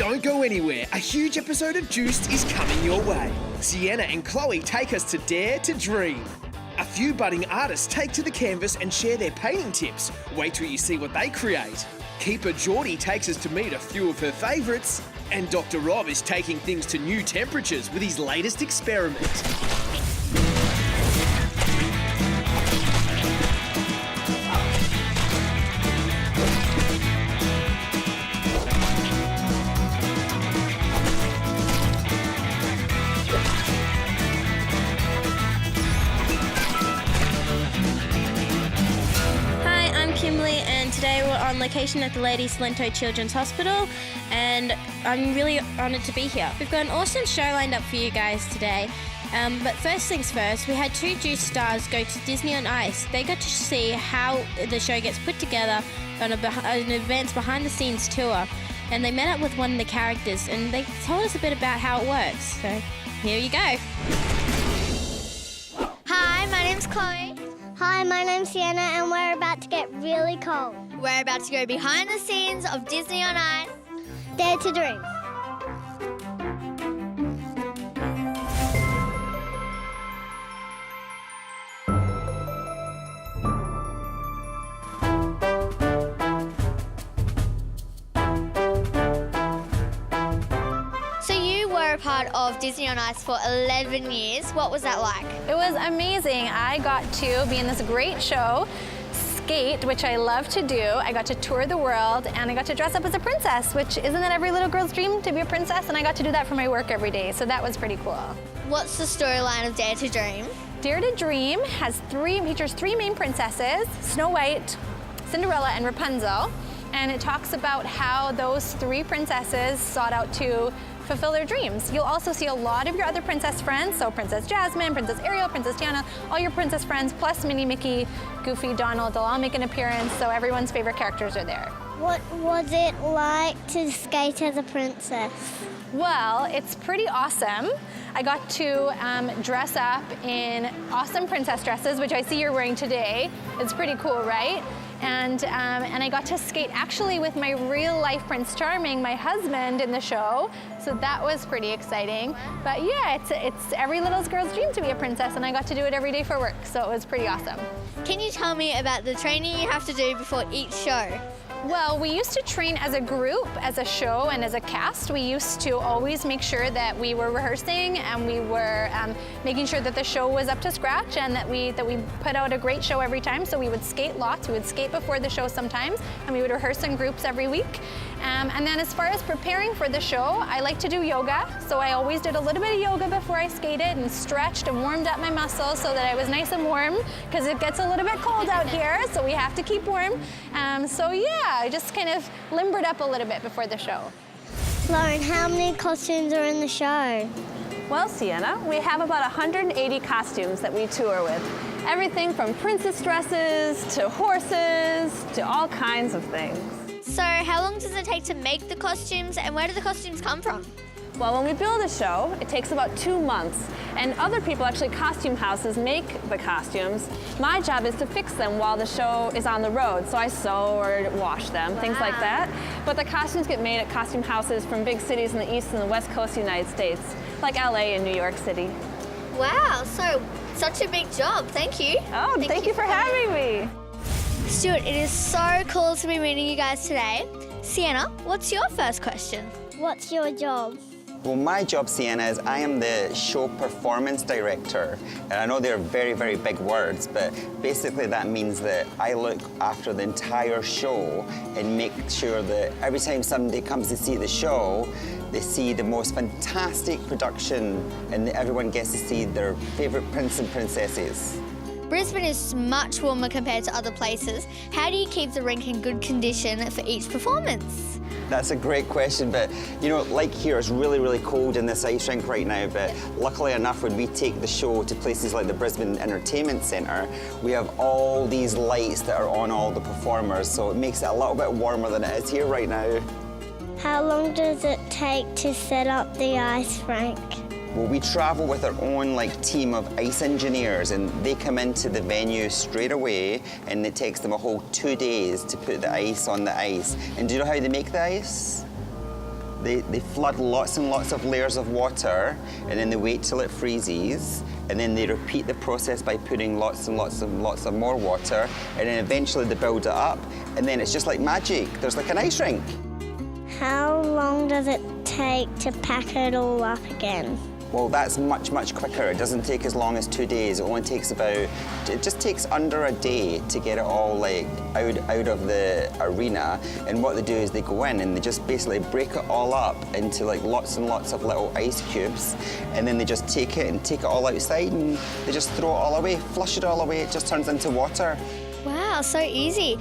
Don't go anywhere. A huge episode of Juiced is coming your way. Sienna and Chloe take us to Dare to Dream. A few budding artists take to the canvas and share their painting tips. Wait till you see what they create. Keeper Geordie takes us to meet a few of her favourites. And Dr. Rob is taking things to new temperatures with his latest experiment. Today we're on location at the Lady Cilento Children's Hospital and I'm really honoured to be here. We've got an awesome show lined up for you guys today. But first things first, we had two Juice stars go to Disney on Ice. They got to see how the show gets put together on an advanced behind-the-scenes tour. And they met up with one of the characters and they told us a bit about how it works. So here you go. Hi, my name's Chloe. Hi, my name's Sienna and we're about to get really cold. We're about to go behind the scenes of Disney on Ice. Dare to Dream. So you were a part of Disney on Ice for 11 years. What was that like? It was amazing. I got to be in this great show, skate, which I love to do. I got to tour the world and I got to dress up as a princess, which isn't that every little girl's dream, to be a princess? And I got to do that for my work every day, so that was pretty cool. What's the storyline of Dare to Dream? Dare to Dream features three main princesses, Snow White, Cinderella, and Rapunzel. And it talks about how those three princesses sought out to fulfill their dreams. You'll also see a lot of your other princess friends, so Princess Jasmine, Princess Ariel, Princess Tiana, all your princess friends, plus Minnie, Mickey, Goofy, Donald, they'll all make an appearance, so everyone's favorite characters are there. What was it like to skate as a princess? Well, it's pretty awesome. I got to dress up in awesome princess dresses, which I see you're wearing today. It's pretty cool, right? And I got to skate actually with my real life Prince Charming, my husband, in the show. So that was pretty exciting. But yeah, it's every little girl's dream to be a princess, and I got to do it every day for work. So it was pretty awesome. Can you tell me about the training you have to do before each show? Well, we used to train as a group, as a show, and as a cast. We used to always make sure that we were rehearsing and we were making sure that the show was up to scratch and that we put out a great show every time. So we would skate lots. We would skate before the show sometimes, and we would rehearse in groups every week. And then as far as preparing for the show, I like to do yoga. So I always did a little bit of yoga before I skated and stretched and warmed up my muscles so that I was nice and warm, because it gets a little bit cold out here, so we have to keep warm. So yeah, I just kind of limbered up a little bit before the show. Lauren, how many costumes are in the show? Well, Sienna, we have about 180 costumes that we tour with. Everything from princess dresses to horses to all kinds of things. So how long does it take to make the costumes and where do the costumes come from? Well, when we build a show, it takes about 2 months, and other people, actually costume houses, make the costumes. My job is to fix them while the show is on the road, so I sew or wash them, things like that. But the costumes get made at costume houses from big cities in the East and the West Coast of the United States, like LA and New York City. Wow, so such a big job. Thank you. Oh, thank you for having me. Stuart, it is so cool to be meeting you guys today. Sienna, what's your first question? What's your job? Well, my job, Sienna, is I am the show performance director. And I know they're very, very big words, but basically that means that I look after the entire show and make sure that every time somebody comes to see the show, they see the most fantastic production and everyone gets to see their favorite prince and princesses. Brisbane is much warmer compared to other places. How do you keep the rink in good condition for each performance? That's a great question, but you know, like here, it's really, really cold in this ice rink right now, but luckily enough, when we take the show to places like the Brisbane Entertainment Centre, we have all these lights that are on all the performers, so it makes it a little bit warmer than it is here right now. How long does it take to set up the ice rink? Well, we travel with our own team of ice engineers, and they come into the venue straight away, and it takes them a whole 2 days to put the ice on the ice. And do you know how they make the ice? They flood lots and lots of layers of water, and then they wait till it freezes, and then they repeat the process by putting lots and lots of more water, and then eventually they build it up, and then it's just like magic. There's like an ice rink. How long does it take to pack it all up again? Well, that's much, much quicker. It doesn't take as long as 2 days. It only takes it just takes under a day to get it all like out of the arena. And what they do is they go in and they just basically break it all up into like lots and lots of little ice cubes. And then they just take it all outside and they just throw it all away, flush it all away. It just turns into water. Wow, so easy.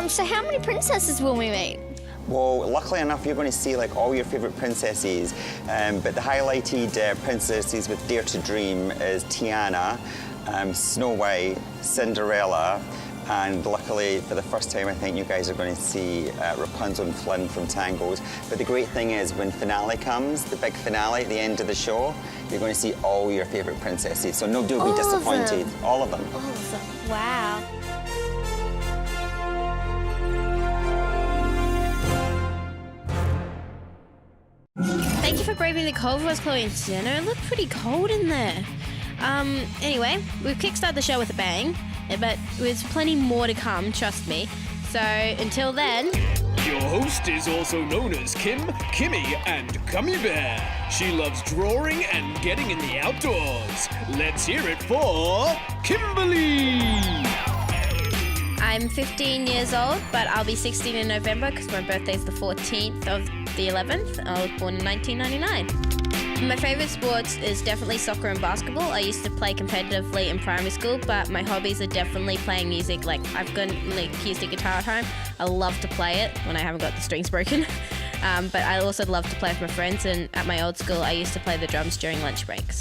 So how many princesses will we meet? Well, luckily enough, you're going to see like all your favourite princesses, but the highlighted princesses with Dare to Dream is Tiana, Snow White, Cinderella, and luckily for the first time I think you guys are going to see Rapunzel and Flynn from Tangled. But the great thing is when finale comes, the big finale at the end of the show, you're going to see all your favourite princesses, so nobody will be disappointed. All of them. All of them. Wow. Thank you for braving the cold for us, Chloe and Sienna. It looked pretty cold in there. Anyway, we've kickstarted the show with a bang, but there's plenty more to come, trust me. So until then... Your host is also known as Kimmy, and Gummy Bear. She loves drawing and getting in the outdoors. Let's hear it for Kimberly. I'm 15 years old, but I'll be 16 in November because my birthday's the 14th of the 11th. I was born in 1999. My favourite sports is definitely soccer and basketball. I used to play competitively in primary school, but my hobbies are definitely playing music. Like, I've got an acoustic guitar at home. I love to play it when I haven't got the strings broken. But I also love to play with my friends, and at my old school, I used to play the drums during lunch breaks.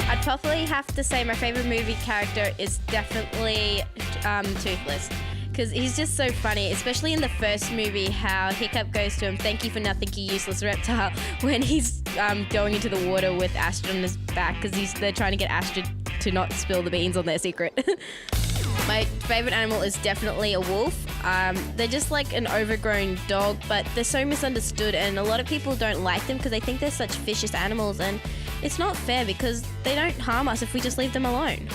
I'd probably have to say my favourite movie character is definitely Toothless, because he's just so funny, especially in the first movie, how Hiccup goes to him, "Thank you for nothing, you useless reptile," when he's going into the water with Astrid on his back, because they're trying to get Astrid to not spill the beans on their secret. My favourite animal is definitely a wolf. They're just like an overgrown dog, but they're so misunderstood, and a lot of people don't like them because they think they're such vicious animals, and it's not fair because they don't harm us if we just leave them alone.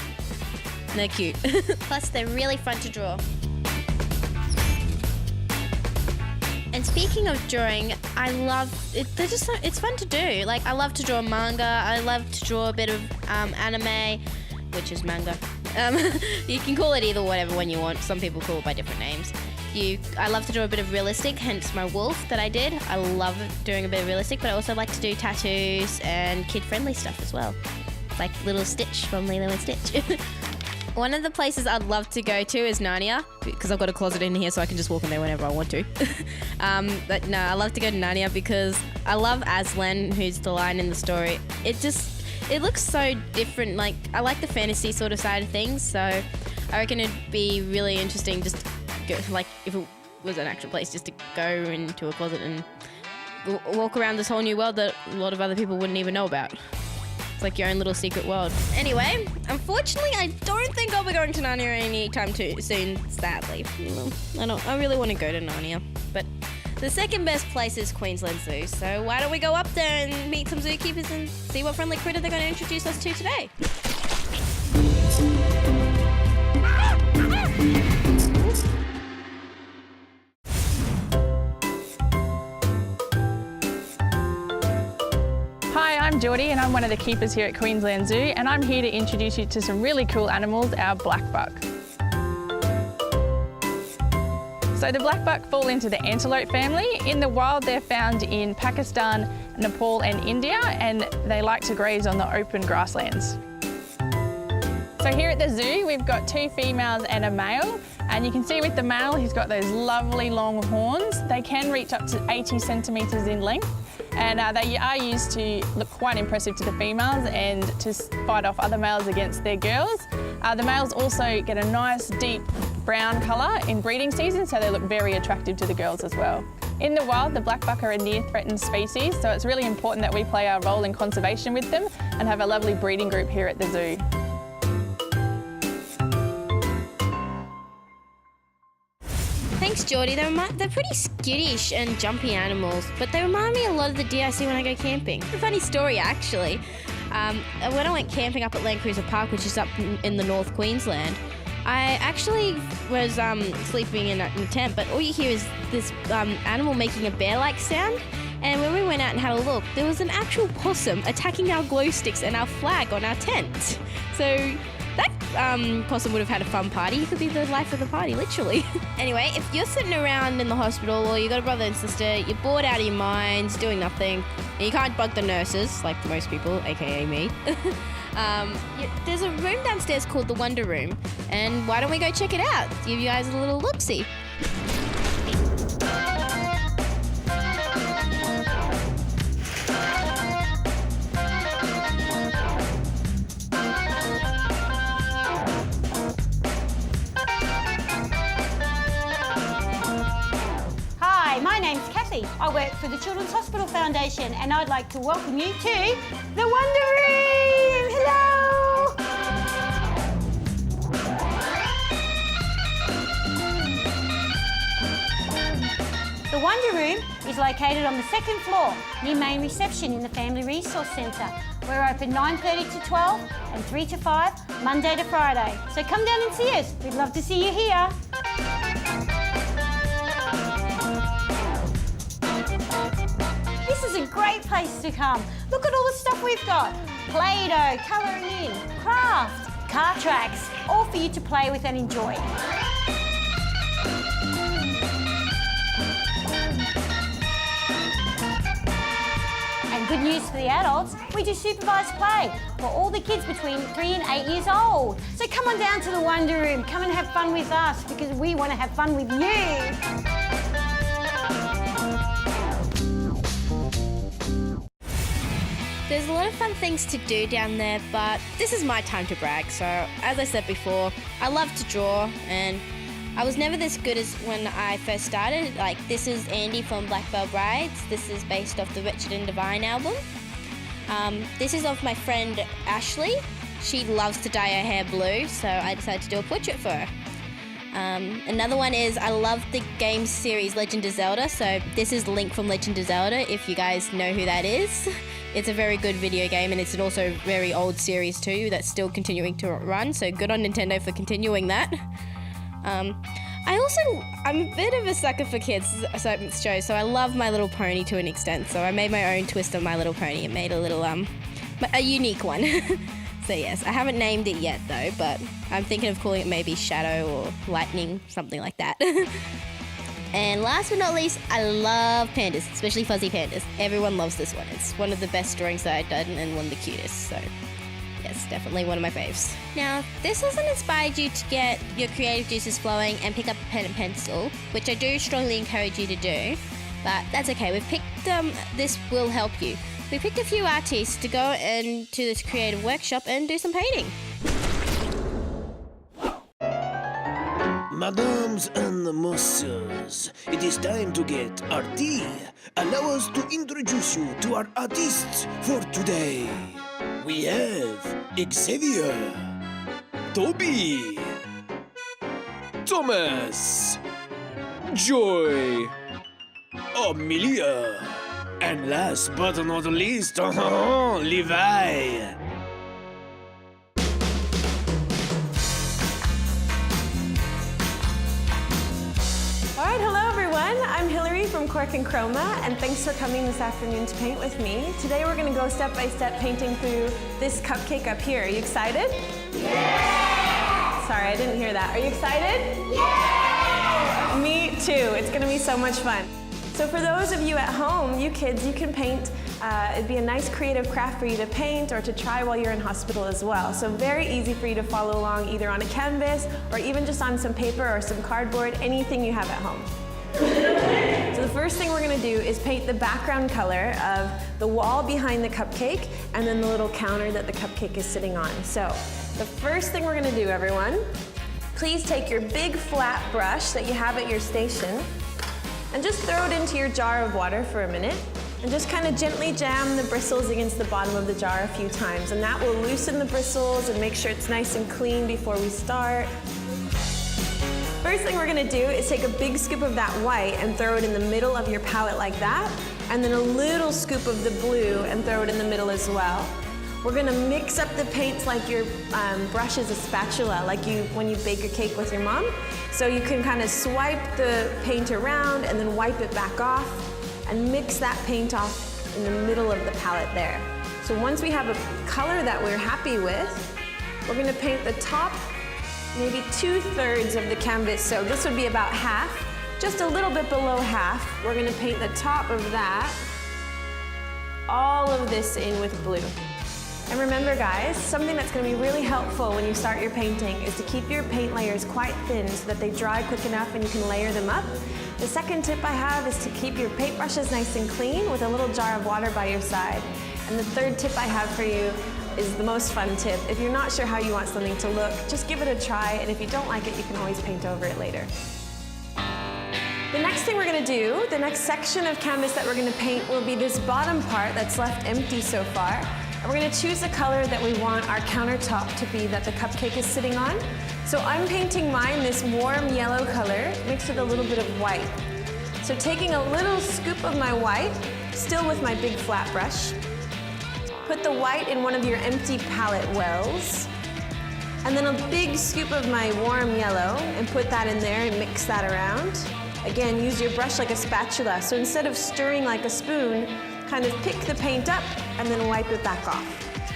And they're cute. Plus, they're really fun to draw. And speaking of drawing, I love it. It's fun to do. Like, I love to draw manga. I love to draw a bit of anime, which is manga. You can call it either whatever one you want. Some people call it by different names. I love to draw a bit of realistic, hence my wolf that I did. I love doing a bit of realistic, but I also like to do tattoos and kid-friendly stuff as well. Like little Stitch from Lilo and Stitch. One of the places I'd love to go to is Narnia, because I've got a closet in here so I can just walk in there whenever I want to. But no, I love to go to Narnia because I love Aslan, who's the lion in the story. It looks so different. Like, I like the fantasy sort of side of things, so I reckon it'd be really interesting just to go, like, if it was an actual place, just to go into a closet and walk around this whole new world that a lot of other people wouldn't even know about. It's like your own little secret world. Anyway, unfortunately, I don't think I'll be going to Narnia anytime soon, sadly. I really want to go to Narnia, but the second best place is Queensland Zoo, so why don't we go up there and meet some zookeepers and see what friendly critter they're going to introduce us to today. Hi, I'm Geordie and I'm one of the keepers here at Queensland Zoo, and I'm here to introduce you to some really cool animals, our blackbuck. So the blackbuck fall into the antelope family. In the wild, they're found in Pakistan, Nepal and India, and they like to graze on the open grasslands. So here at the zoo, we've got 2 females and a male, and you can see with the male, he's got those lovely long horns. They can reach up to 80 centimetres in length, and they are used to look quite impressive to the females and to fight off other males against their girls. The males also get a nice deep brown colour in breeding season, so they look very attractive to the girls as well. In the wild, the blackbuck are a near threatened species, so it's really important that we play our role in conservation with them and have a lovely breeding group here at the zoo. Thanks, Geordie. They're pretty skittish and jumpy animals, but they remind me a lot of the deer I see when I go camping. A funny story, actually. When I went camping up at Land Cruiser Park, which is up in the North Queensland, I actually was sleeping in a tent, but all you hear is this animal making a bear-like sound. And when we went out and had a look, there was an actual possum attacking our glow sticks and our flag on our tent. So that possum would have had a fun party. He could be the life of the party, literally. Anyway, if you're sitting around in the hospital or you got a brother and sister, you're bored out of your minds, doing nothing, and you can't bug the nurses, like most people, aka me, there's a room downstairs called the Wonder Room. And why don't we go check it out? Give you guys a little look-see. My name's Kathy. I work for the Children's Hospital Foundation and I'd like to welcome you to the Wonder Room! Hello! The Wonder Room is located on the second floor near main reception in the Family Resource Centre. We're open 9:30 to 12 and 3 to 5, Monday to Friday. So come down and see us. We'd love to see you here. This is a great place to come. Look at all the stuff we've got. Play-Doh, colouring in, craft, car tracks, all for you to play with and enjoy. And good news for the adults, we do supervised play for all the kids between 3 and 8 years old. So come on down to the Wonder Room, come and have fun with us because we want to have fun with you. There's a lot of fun things to do down there, but this is my time to brag. So, as I said before, I love to draw, and I was never this good as when I first started. Like, this is Andy from Black Bell Brides. This is based off the Wretched and Divine album. This is of my friend Ashley. She loves to dye her hair blue, so I decided to do a portrait for her. Another one is I love the game series Legend of Zelda, so this is Link from Legend of Zelda, if you guys know who that is. It's a very good video game, and it's an also very old series too that's still continuing to run, so good on Nintendo for continuing that. I'm a bit of a sucker for kids shows, so I love My Little Pony to an extent, so I made my own twist on My Little Pony and made a little, a unique one. So yes, I haven't named it yet though, but I'm thinking of calling it maybe Shadow or Lightning, something like that. And last but not least, I love pandas, especially fuzzy pandas. Everyone loves this one. It's one of the best drawings that I've done and one of the cutest, so yes, definitely one of my faves. Now, this hasn't inspired you to get your creative juices flowing and pick up a pen and pencil, which I do strongly encourage you to do, but that's okay. We've picked, this will help you. We picked a few artists to go into this creative workshop and do some painting. Mesdames and messieurs, it is time to get arty. Allow us to introduce you to our artists for today. We have Xavier, Toby, Thomas, Joy, Amelia, and last but not least, Levi. Alright, hello everyone. I'm Hillary from Cork and Chroma, and thanks for coming this afternoon to paint with me. Today we're going to go step by step painting through this cupcake up here. Are you excited? Yeah! Sorry, I didn't hear that. Are you excited? Yeah! Me too. It's going to be so much fun. So for those of you at home, you kids, you can paint. It'd be a nice creative craft for you to paint or to try while you're in hospital as well. So very easy for you to follow along either on a canvas or even just on some paper or some cardboard, anything you have at home. So the first thing we're going to do is paint the background color of the wall behind the cupcake and then the little counter that the cupcake is sitting on. So the first thing we're going to do, everyone, please take your big flat brush that you have at your station and just throw it into your jar of water for a minute and just kind of gently jam the bristles against the bottom of the jar a few times, and that will loosen the bristles and make sure it's nice and clean before we start. first thing we're gonna do is take a big scoop of that white and throw it in the middle of your palette like that, and then a little scoop of the blue and throw it in the middle as well. We're gonna mix up the paints like your brush is a spatula, like when you bake a cake with your mom. So you can kind of swipe the paint around and then wipe it back off and mix that paint off in the middle of the palette there. So once we have a color that we're happy with, we're gonna paint the top, maybe 2/3 of the canvas. So this would be about half, just a little bit below half. We're gonna paint the top of that, all of this in with blue. And remember guys, something that's gonna be really helpful when you start your painting is to keep your paint layers quite thin so that they dry quick enough and you can layer them up. The second tip I have is to keep your paintbrushes nice and clean with a little jar of water by your side. And the third tip I have for you is the most fun tip. If you're not sure how you want something to look, just give it a try, and if you don't like it, you can always paint over it later. The next thing we're gonna do, the next section of canvas that we're gonna paint will be this bottom part that's left empty so far. And we're gonna choose the color that we want our countertop to be that the cupcake is sitting on. So I'm painting mine this warm yellow color mixed with a little bit of white. So taking a little scoop of my white, still with my big flat brush, put the white in one of your empty palette wells, and then a big scoop of my warm yellow and put that in there and mix that around. Again, use your brush like a spatula. So instead of stirring like a spoon, kind of pick the paint up and then wipe it back off.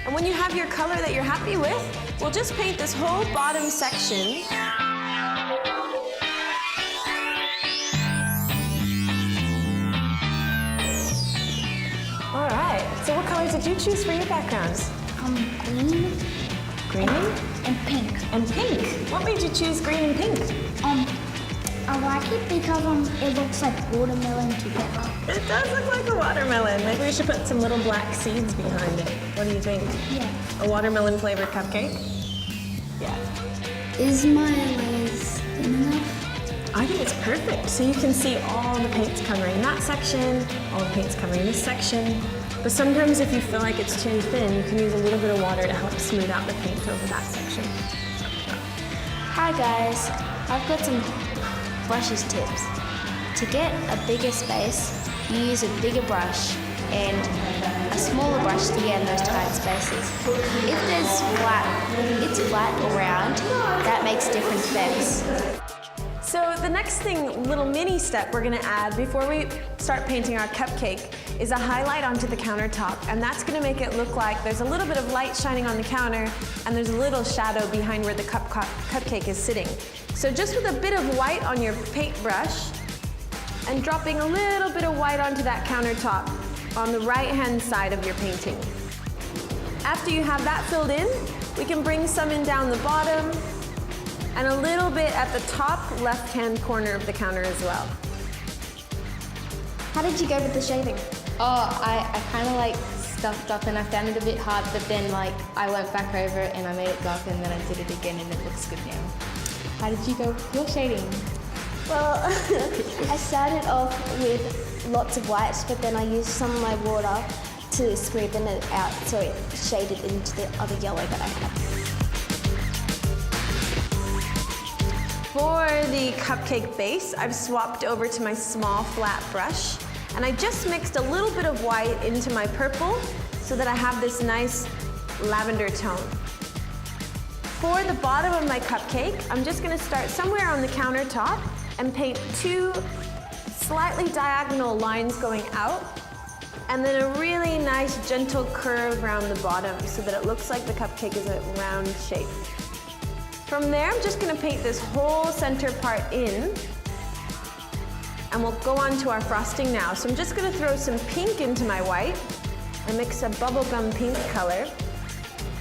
And when you have your color that you're happy with, we'll just paint this whole bottom section. All right, so what colors did you choose for your backgrounds? Green. Green? And pink. And pink. What made you choose green and pink? I like it because it looks like watermelon together. It does look like a watermelon. Maybe we should put some little black seeds behind it. What do you think? Yeah. A watermelon flavored cupcake? Yeah. Is my layers thin enough? I think it's perfect. So you can see all the paints covering that section, all the paints covering this section. But sometimes if you feel like it's too thin, you can use a little bit of water to help smooth out the paint over that section. Hi guys, I've got some brushes tips. To get a bigger space, you use a bigger brush and a smaller brush to get in those tight spaces. If it's flat or round, that makes different effects. So the next thing, little mini step we're gonna add before we start painting our cupcake is a highlight onto the countertop, and that's gonna make it look like there's a little bit of light shining on the counter and there's a little shadow behind where the cupcake is sitting. So just with a bit of white on your paintbrush and dropping a little bit of white onto that countertop on the right-hand side of your painting. After you have that filled in, we can bring some in down the bottom and a little bit at the top left-hand corner of the counter as well. How did you go with the shading? Oh, I kind of like stuffed up and I found it a bit hard, but then like I went back over it and I made it darker and then I did it again and it looks good now. How did you go with your shading? Well, I started off with lots of whites, but then I used some of my water to smoothen it out so it shaded into the other yellow that I had. For the cupcake base, I've swapped over to my small flat brush, and I just mixed a little bit of white into my purple so that I have this nice lavender tone. For the bottom of my cupcake, I'm just gonna start somewhere on the countertop and paint 2 slightly diagonal lines going out, and then a really nice gentle curve around the bottom so that it looks like the cupcake is a round shape. From there, I'm just gonna paint this whole center part in, and we'll go on to our frosting now. So I'm just gonna throw some pink into my white and mix a bubblegum pink color.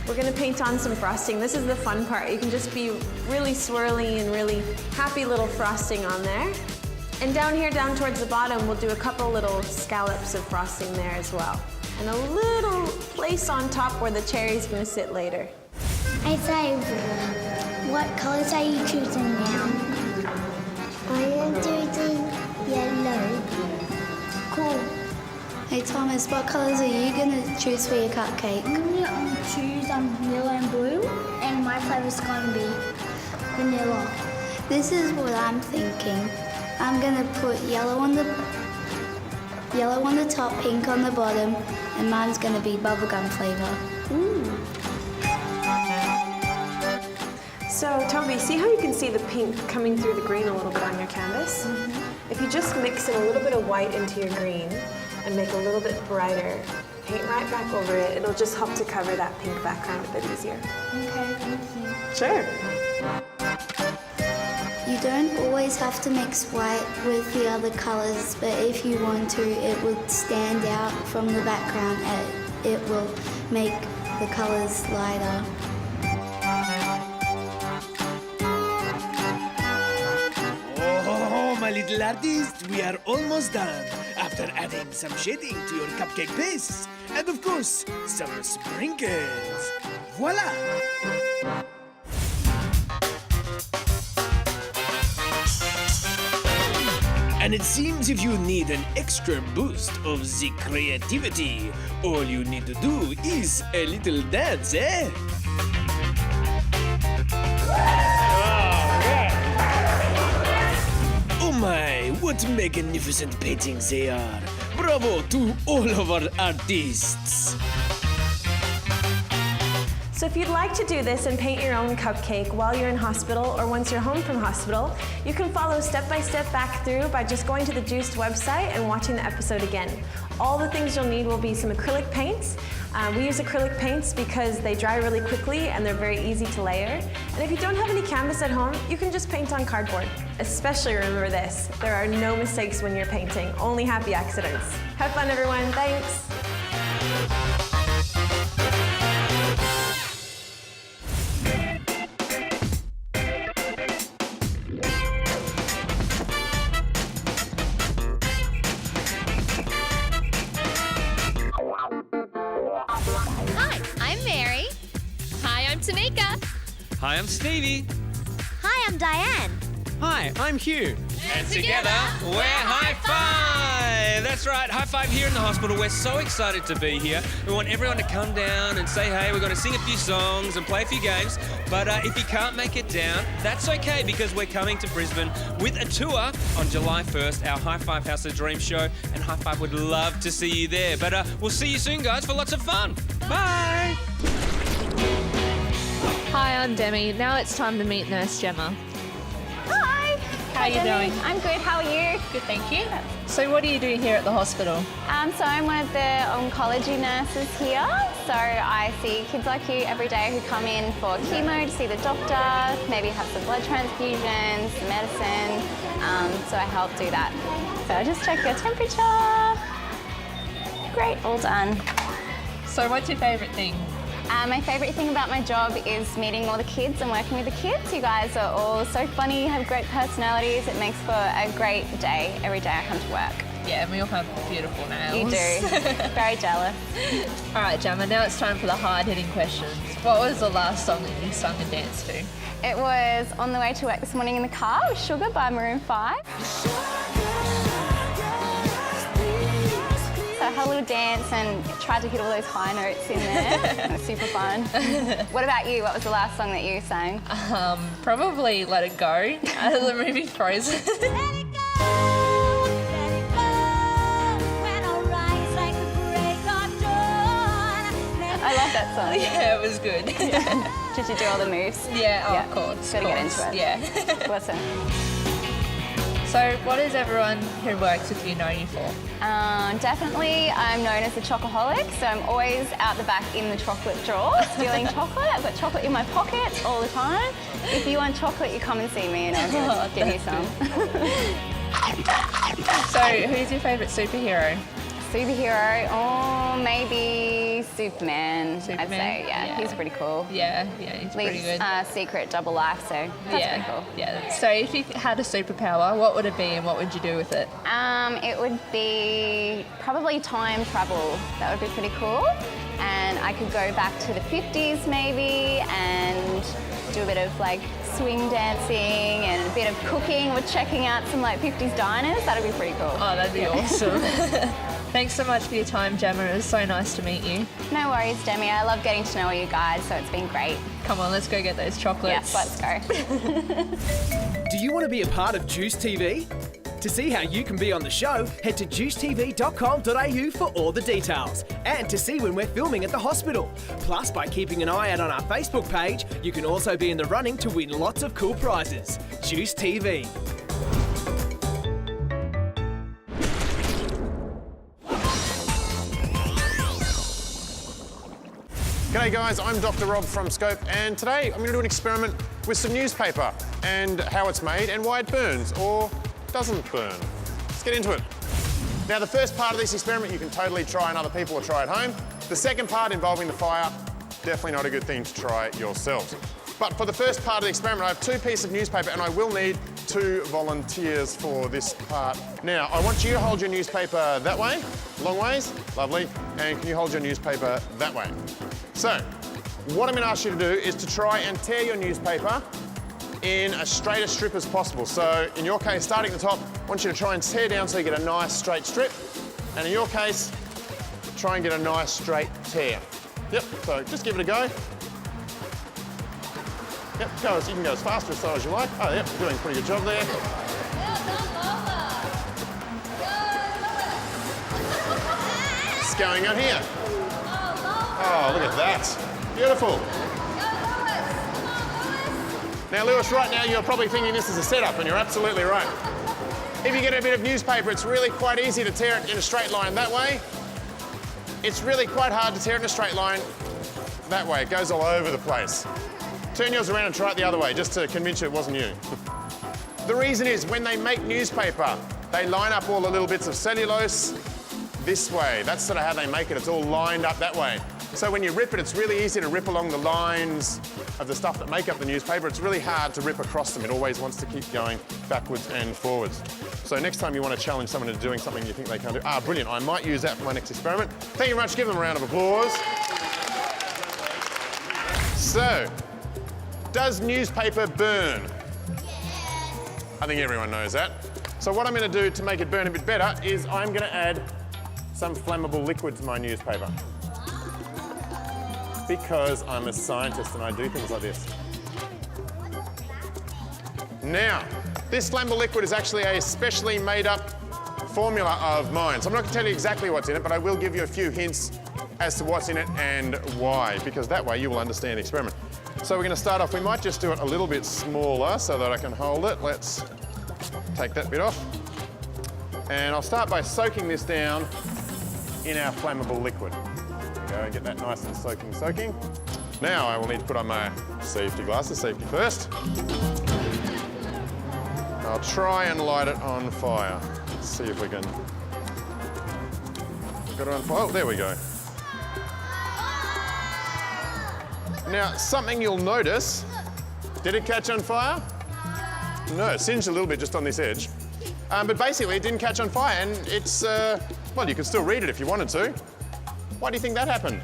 We're gonna paint on some frosting. This is the fun part. You can just be really swirly and really happy little frosting on there. And down here, down towards the bottom, we'll do a couple little scallops of frosting there as well. And a little place on top where the cherry's gonna sit later. Hey, Dave, what colours are you choosing now? I am choosing yellow. Cool. Hey Thomas, what colours are you going to choose for your cupcake? I'm going to choose yellow and blue, and my flavour's going to be vanilla. This is what I'm thinking. I'm gonna put yellow on the top, pink on the bottom, and mine's gonna be bubblegum flavour. So, Toby, see how you can see the pink coming through the green a little bit on your canvas? If you just mix in a little bit of white into your green and make a little bit brighter, paint right back over it, it'll just help to cover that pink background a bit easier. Okay, thank you. Sure. You don't always have to mix white with the other colours, but if you want to, it will stand out from the background and it will make the colours lighter. Oh, my little artist, we are almost done. After adding some shading to your cupcake base, and of course, some sprinkles. Voila! And it seems if you need an extra boost of the creativity, all you need to do is a little dance, eh? Oh my, what magnificent paintings they are! Bravo to all of our artists! So if you'd like to do this and paint your own cupcake while you're in hospital or once you're home from hospital, you can follow step-by-step back through by just going to the Juiced website and watching the episode again. All the things you'll need will be some acrylic paints. We use acrylic paints because they dry really quickly and they're very easy to layer. And if you don't have any canvas at home, you can just paint on cardboard. Especially remember this, there are no mistakes when you're painting, only happy accidents. Have fun everyone, thanks! Tamika. Hi, I'm Stevie. Hi, I'm Diane. Hi, I'm Hugh. And together, we're High Five! That's right, High Five here in the hospital. We're so excited to be here. We want everyone to come down and say hey. We're going to sing a few songs and play a few games. But if you can't make it down, that's okay because we're coming to Brisbane with a tour on July 1st, our High Five House of Dreams show. And High Five would love to see you there. But we'll see you soon, guys, for lots of fun. Bye! Hi, I'm Demi. Now it's time to meet Nurse Gemma. Hi. How are you doing? I'm good. How are you? Good, thank you. So what do you do here at the hospital? So I'm one of the oncology nurses here. So I see kids like you every day who come in for chemo to see the doctor, maybe have some blood transfusions, some medicine. So I help do that. So I just check your temperature. Great, all done. So what's your favourite thing? My favourite thing about my job is meeting all the kids and working with the kids. You guys are all so funny, have great personalities. It makes for a great day every day I come to work. Yeah, and we all have beautiful nails. You do. Very jealous. All right, Gemma, now it's time for the hard-hitting questions. What was the last song that you sung and danced to? It was On the Way to Work this morning in the car with Sugar by Maroon 5. So I had a little dance and tried to hit all those high notes in there. It was super fun. What about you? What was the last song that you sang? Probably Let It Go, out of the movie Frozen. I love that song. Yeah, it was good. Did you do all the moves? Yeah, of course. Gotta get into it. Yeah. Awesome. So what does everyone who works with you know you for? Definitely, I'm known as the chocoholic, so I'm always out the back in the chocolate drawer stealing chocolate. I've got chocolate in my pocket all the time. If you want chocolate, you come and see me and I'll give you some. So who's your favourite superhero? Superhero? Oh, maybe Superman, I'd say. Yeah, he's pretty cool. Yeah, he's pretty good. Secret double life, so that's pretty cool. Yeah. So if you had a superpower, what would it be and what would you do with it? It would be probably time travel. That would be pretty cool. And I could go back to the 50s maybe and do a bit of like swing dancing and a bit of cooking or checking out some like 50s diners. That'd be pretty cool. Oh, that'd be awesome. Thanks so much for your time, Gemma. It was so nice to meet you. No worries, Demi. I love getting to know you guys, so it's been great. Come on, let's go get those chocolates. Yes, let's go. Do you want to be a part of Juice TV? To see how you can be on the show, head to juicetv.com.au for all the details and to see when we're filming at the hospital. Plus, by keeping an eye out on our Facebook page, you can also be in the running to win lots of cool prizes. Juice TV. G'day guys, I'm Dr. Rob from Scope, and today I'm going to do an experiment with some newspaper and how it's made and why it burns or doesn't burn. Let's get into it. Now the first part of this experiment you can totally try and other people will try at home. The second part involving the fire, definitely not a good thing to try yourselves. But for the first part of the experiment I have 2 pieces of newspaper and I will need 2 volunteers for this part. Now I want you to hold your newspaper that way, long ways, lovely, and can you hold your newspaper that way? So, what I'm going to ask you to do is to try and tear your newspaper in as straight a strip as possible. So, in your case, starting at the top, I want you to try and tear down so you get a nice straight strip. And in your case, try and get a nice straight tear. Yep, so just give it a go. Yep, you can go as fast or as slow as you like. Oh, yep, doing a pretty good job there. It's going out here. Oh, look at that. Beautiful. Now, Lewis, right now you're probably thinking this is a setup, and you're absolutely right. If you get a bit of newspaper, it's really quite easy to tear it in a straight line that way. It's really quite hard to tear it in a straight line that way. It goes all over the place. Turn yours around and try it the other way, just to convince you it wasn't you. The reason is, when they make newspaper, they line up all the little bits of cellulose this way. That's sort of how they make it. It's all lined up that way. So when you rip it, it's really easy to rip along the lines of the stuff that make up the newspaper. It's really hard to rip across them. It always wants to keep going backwards and forwards. So next time you want to challenge someone into doing something you think they can't do, brilliant, I might use that for my next experiment. Thank you very much. Give them a round of applause. So, does newspaper burn? I think everyone knows that. So what I'm going to do to make it burn a bit better is I'm going to add some flammable liquid to my newspaper. Because I'm a scientist and I do things like this. Now, this flammable liquid is actually a specially made up formula of mine. So I'm not going to tell you exactly what's in it, but I will give you a few hints as to what's in it and why, because that way you will understand the experiment. So we're going to start off, we might just do it a little bit smaller so that I can hold it. Let's take that bit off. And I'll start by soaking this down in our flammable liquid. Go and get that nice and soaking. Now I will need to put on my safety glasses, safety first. I'll try and light it on fire. Let's see if we can. Got it on fire. Oh, there we go. Now, something you'll notice, did it catch on fire? No, it singed a little bit just on this edge. But basically it didn't catch on fire and it's, well, you could still read it if you wanted to. Why do you think that happened?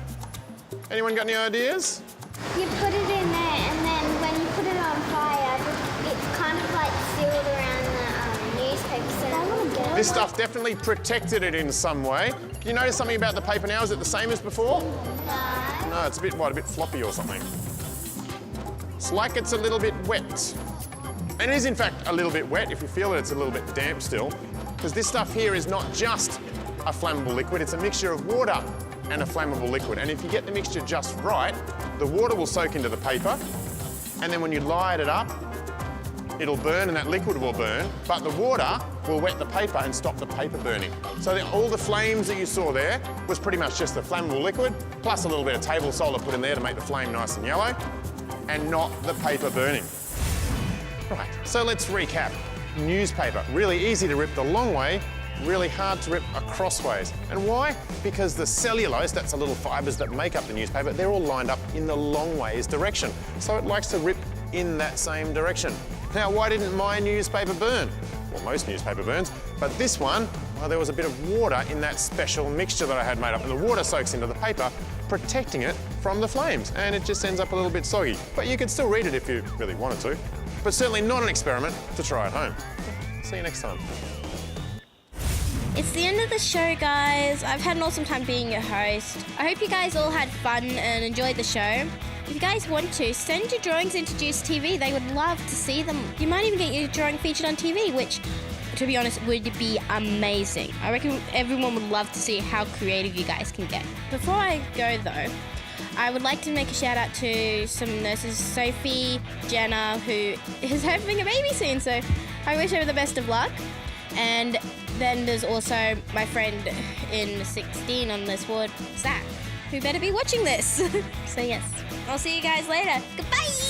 Anyone got any ideas? You put it in there, and then when you put it on fire, it's kind of like sealed around the newspaper. So this stuff definitely protected it in some way. Can you notice something about the paper now? Is it the same as before? No. No, it's a bit, what, a bit floppy or something. It's like it's a little bit wet. And it is in fact a little bit wet. If you feel it, it's a little bit damp still. Because this stuff here is not just a flammable liquid, it's a mixture of water and a flammable liquid. And if you get the mixture just right, the water will soak into the paper, and then when you light it up, it'll burn and that liquid will burn, but the water will wet the paper and stop the paper burning. So all the flames that you saw there was pretty much just the flammable liquid, plus a little bit of table salt I put in there to make the flame nice and yellow, and not the paper burning. Right, so let's recap. Newspaper, really easy to rip the long way, really hard to rip acrossways. And why? Because the cellulose, that's the little fibres that make up the newspaper, they're all lined up in the long ways direction. So it likes to rip in that same direction. Now, why didn't my newspaper burn? Well, most newspaper burns, but this one, well, there was a bit of water in that special mixture that I had made up, and the water soaks into the paper, protecting it from the flames, and it just ends up a little bit soggy. But you could still read it if you really wanted to, but certainly not an experiment to try at home. See you next time. It's the end of the show, guys. I've had an awesome time being your host. I hope you guys all had fun and enjoyed the show. If you guys want to, send your drawings into Juice TV. They would love to see them. You might even get your drawing featured on TV, which, to be honest, would be amazing. I reckon everyone would love to see how creative you guys can get. Before I go though, I would like to make a shout out to some nurses, Sophie, Jenna, who is having a baby soon, so I wish her the best of luck. And then there's also my friend in 16 on this ward, Zach, who better be watching this. So yes, I'll see you guys later. Goodbye!